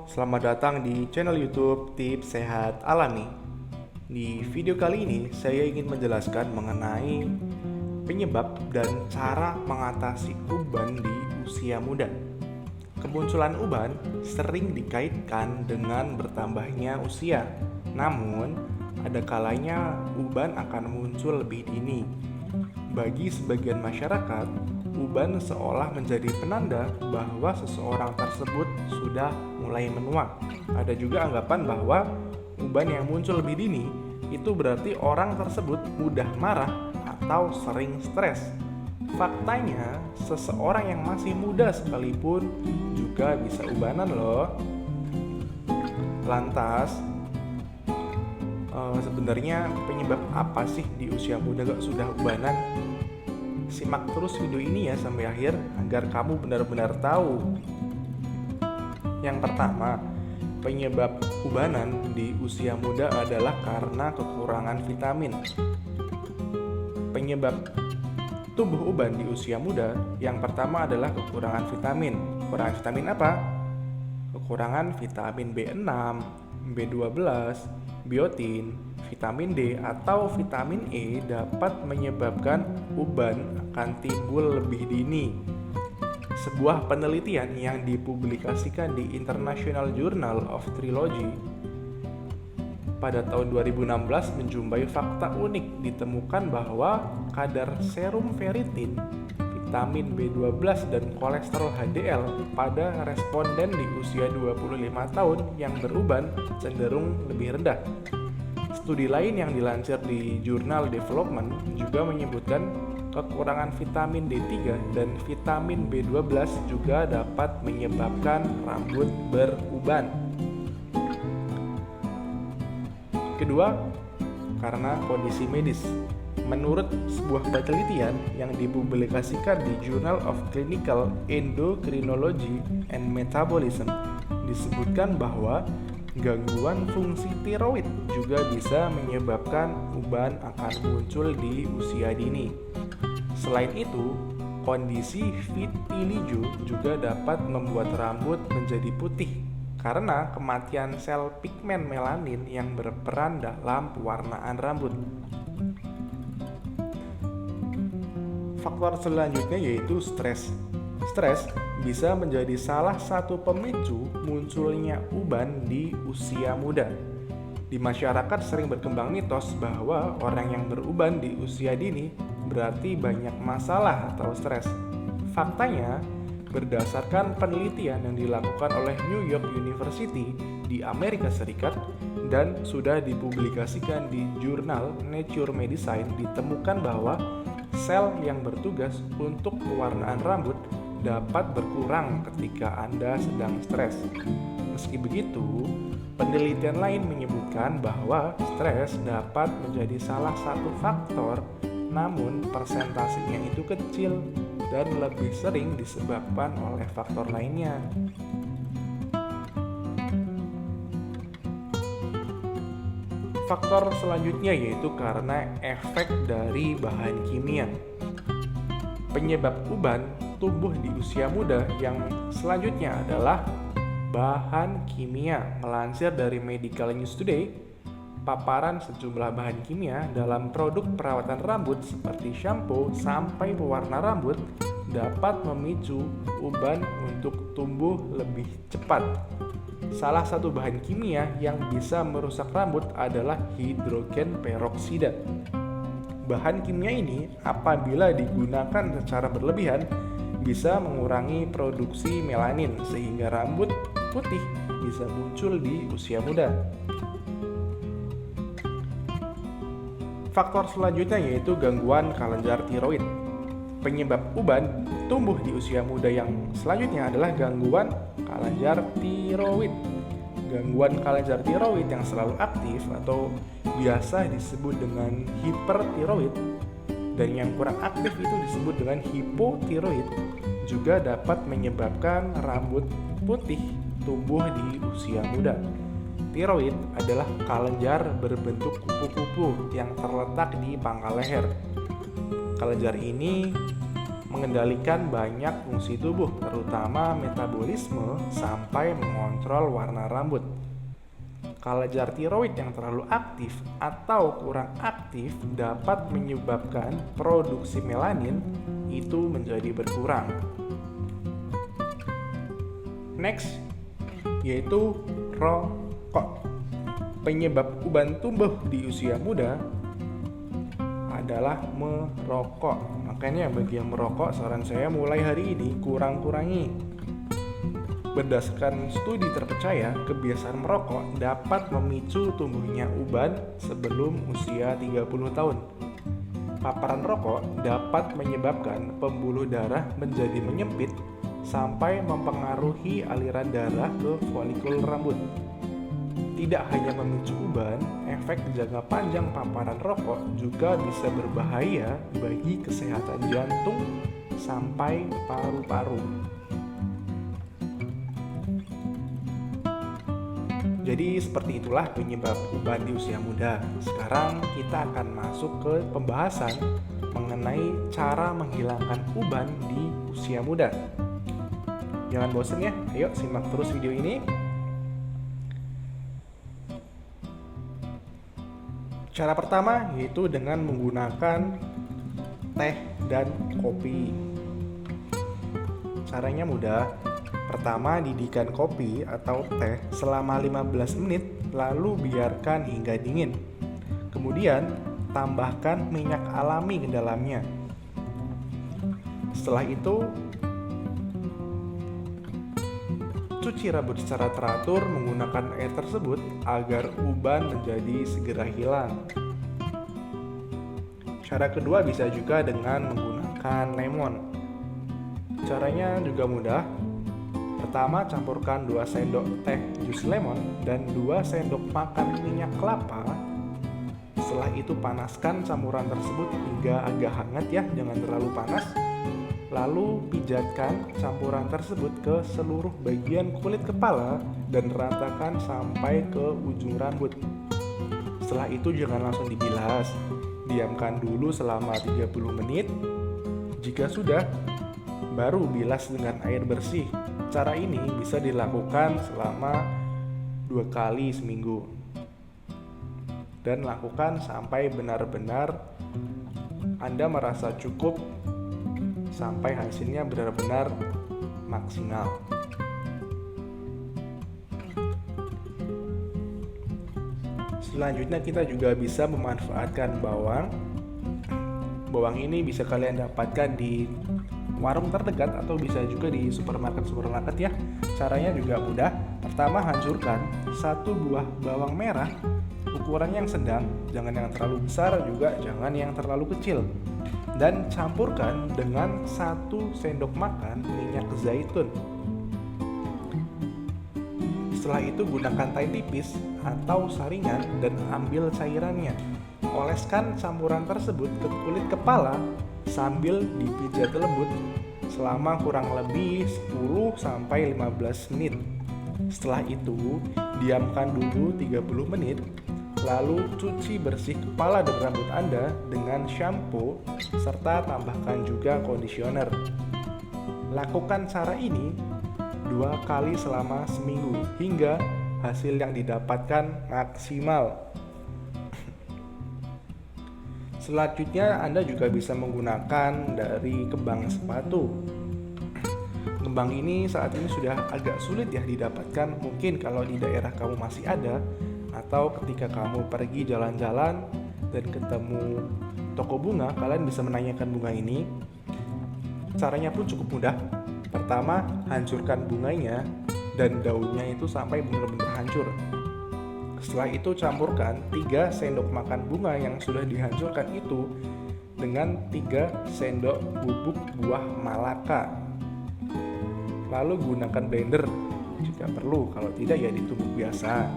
selamat datang di channel YouTube Tips Sehat Alami. Di video kali ini, saya ingin menjelaskan mengenai penyebab dan cara mengatasi uban di usia muda. Kemunculan uban sering dikaitkan dengan bertambahnya usia. Namun, ada kalanya uban akan muncul lebih dini. Bagi sebagian masyarakat, uban seolah menjadi penanda bahwa seseorang tersebut sudah mulai menua. Ada juga anggapan bahwa uban yang muncul lebih dini itu berarti orang tersebut mudah marah atau sering stres. Faktanya, seseorang yang masih muda sekalipun juga bisa ubanan loh. Lantas, sebenarnya penyebab apa sih di usia muda kok sudah ubanan? Simak terus video ini ya sampai akhir agar kamu benar-benar tahu. Yang pertama, penyebab ubanan di usia muda adalah karena kekurangan vitamin. Penyebab tubuh uban di usia muda yang pertama adalah kekurangan vitamin. Kekurangan vitamin apa? Kekurangan vitamin B6, B12, biotin, vitamin D atau vitamin E dapat menyebabkan uban akan timbul lebih dini. Sebuah penelitian yang dipublikasikan di International Journal of Trilogy pada tahun 2016 menjumpai fakta unik. Ditemukan bahwa kadar serum ferritin, vitamin B12 dan kolesterol HDL pada responden di usia 25 tahun yang beruban cenderung lebih rendah. Studi lain yang dilansir di Jurnal Development juga menyebutkan kekurangan vitamin D3 dan vitamin B12 juga dapat menyebabkan rambut beruban. Kedua, karena kondisi medis. Menurut sebuah penelitian yang dipublikasikan di Journal of Clinical Endocrinology and Metabolism, disebutkan bahwa gangguan fungsi tiroid juga bisa menyebabkan uban akan muncul di usia dini. Selain itu, kondisi vitiligo juga dapat membuat rambut menjadi putih karena kematian sel pigmen melanin yang berperan dalam pewarnaan rambut. Faktor selanjutnya yaitu stres. Stres bisa menjadi salah satu pemicu munculnya uban di usia muda. Di masyarakat sering berkembang mitos bahwa orang yang beruban di usia dini berarti banyak masalah atau stres. Faktanya, berdasarkan penelitian yang dilakukan oleh New York University di Amerika Serikat dan sudah dipublikasikan di jurnal Nature Medicine, ditemukan bahwa sel yang bertugas untuk pewarnaan rambut dapat berkurang ketika Anda sedang stres. Meski begitu, penelitian lain menyebutkan bahwa stres dapat menjadi salah satu faktor, namun persentasenya itu kecil dan lebih sering disebabkan oleh faktor lainnya. Faktor selanjutnya yaitu karena efek dari bahan kimia. Penyebab uban tumbuh di usia muda yang selanjutnya adalah bahan kimia. Melansir dari Medical News Today, paparan sejumlah bahan kimia dalam produk perawatan rambut seperti shampoo sampai pewarna rambut dapat memicu uban untuk tumbuh lebih cepat. Salah satu bahan kimia yang bisa merusak rambut adalah hidrogen peroksida. Bahan kimia ini apabila digunakan secara berlebihan bisa mengurangi produksi melanin sehingga rambut putih bisa muncul di usia muda. Faktor selanjutnya yaitu gangguan kelenjar tiroid. Penyebab uban tumbuh di usia muda yang selanjutnya adalah gangguan kelenjar tiroid. Gangguan kelenjar tiroid yang selalu aktif atau biasa disebut dengan hipertiroid dan yang kurang aktif itu disebut dengan hipotiroid juga dapat menyebabkan rambut putih tumbuh di usia muda. Tiroid adalah kelenjar berbentuk kupu-kupu yang terletak di pangkal leher. Kelenjar ini mengendalikan banyak fungsi tubuh, terutama metabolisme sampai mengontrol warna rambut. Kelenjar tiroid yang terlalu aktif atau kurang aktif dapat menyebabkan produksi melanin itu menjadi berkurang. Next, yaitu rokok. Penyebab uban tumbuh di usia muda adalah merokok. Makanya bagi yang merokok, saran saya mulai hari ini kurang-kurangi. Berdasarkan studi terpercaya, kebiasaan merokok dapat memicu tumbuhnya uban sebelum usia 30 tahun. Paparan rokok dapat menyebabkan pembuluh darah menjadi menyempit sampai mempengaruhi aliran darah ke folikel rambut. Tidak hanya memicu uban, efek jangka panjang paparan rokok juga bisa berbahaya bagi kesehatan jantung sampai paru-paru. Jadi seperti itulah penyebab uban di usia muda. Sekarang kita akan masuk ke pembahasan mengenai cara menghilangkan uban di usia muda. Jangan bosan ya, ayo simak terus video ini. Cara pertama yaitu dengan menggunakan teh dan kopi. Caranya mudah. Pertama, didihkan kopi atau teh selama 15 menit, lalu biarkan hingga dingin. Kemudian, tambahkan minyak alami ke dalamnya. Setelah itu, cuci rambut secara teratur menggunakan air tersebut agar uban menjadi segera hilang. Cara kedua bisa juga dengan menggunakan lemon. Caranya juga mudah. Pertama, campurkan 2 sendok teh jus lemon dan 2 sendok makan minyak kelapa. Setelah itu panaskan campuran tersebut hingga agak hangat ya, jangan terlalu panas. Lalu pijatkan campuran tersebut ke seluruh bagian kulit kepala dan ratakan sampai ke ujung rambut. Setelah itu jangan langsung dibilas. Diamkan dulu selama 30 menit. Jika sudah, baru bilas dengan air bersih. Cara ini bisa dilakukan selama 2 kali seminggu. Dan lakukan sampai benar-benar Anda merasa cukup, sampai hasilnya benar-benar maksimal. Selanjutnya kita juga bisa memanfaatkan bawang. Bawang ini bisa kalian dapatkan di warung terdekat atau bisa juga di supermarket ya. Caranya juga mudah. Pertama, hancurkan 1 buah bawang merah ukuran yang sedang, jangan yang terlalu besar juga jangan yang terlalu kecil. Dan campurkan dengan 1 sendok makan minyak zaitun. Setelah itu gunakan tai tipis atau saringan dan ambil cairannya. Oleskan campuran tersebut ke kulit kepala sambil dipijat lembut selama kurang lebih 10-15 menit. Setelah itu, diamkan dulu 30 menit, lalu cuci bersih kepala dan rambut Anda dengan shampoo serta tambahkan juga conditioner. Lakukan cara ini 2 kali selama seminggu hingga hasil yang didapatkan maksimal. Selanjutnya Anda juga bisa menggunakan dari kembang sepatu. Kembang ini saat ini sudah agak sulit ya didapatkan. Mungkin kalau di daerah kamu masih ada, atau ketika kamu pergi jalan-jalan dan ketemu toko bunga, kalian bisa menanyakan bunga ini. Caranya pun cukup mudah. Pertama, hancurkan bunganya dan daunnya itu sampai benar-benar hancur. Setelah itu campurkan 3 sendok makan bunga yang sudah dihancurkan itu dengan 3 sendok bubuk buah malaka. Lalu gunakan blender jika perlu, kalau tidak ya ditumbuk biasa.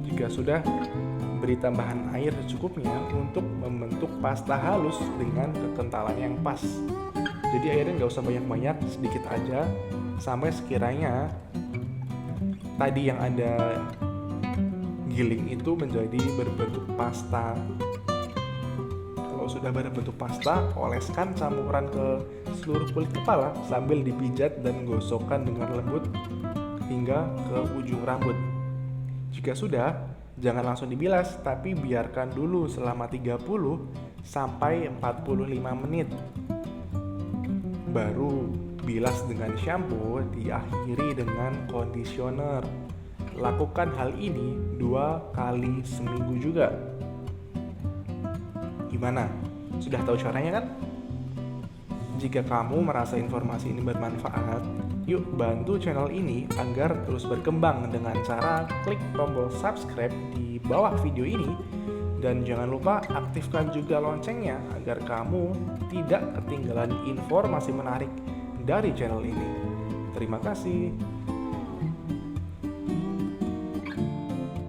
Jika sudah, beri tambahan air secukupnya untuk membentuk pasta halus dengan kekentalan yang pas. Jadi airnya nggak usah banyak-banyak, sedikit aja sampai sekiranya tadi yang Anda giling itu menjadi berbentuk pasta. Kalau Kalau sudah berbentuk pasta, oleskan campuran ke seluruh kulit kepala sambil dipijat dan gosokkan dengan lembut hingga ke ujung rambut. Jika sudah, jangan langsung dibilas, tapi biarkan dulu selama 30 sampai 45 menit. Baru bilas dengan shampoo, diakhiri dengan conditioner. Lakukan hal ini 2 kali seminggu juga. Gimana? Sudah tahu caranya kan? Jika kamu merasa informasi ini bermanfaat, yuk bantu channel ini agar terus berkembang dengan cara klik tombol subscribe di bawah video ini. Dan jangan lupa aktifkan juga loncengnya agar kamu tidak ketinggalan informasi menarik dari channel ini. Terima kasih.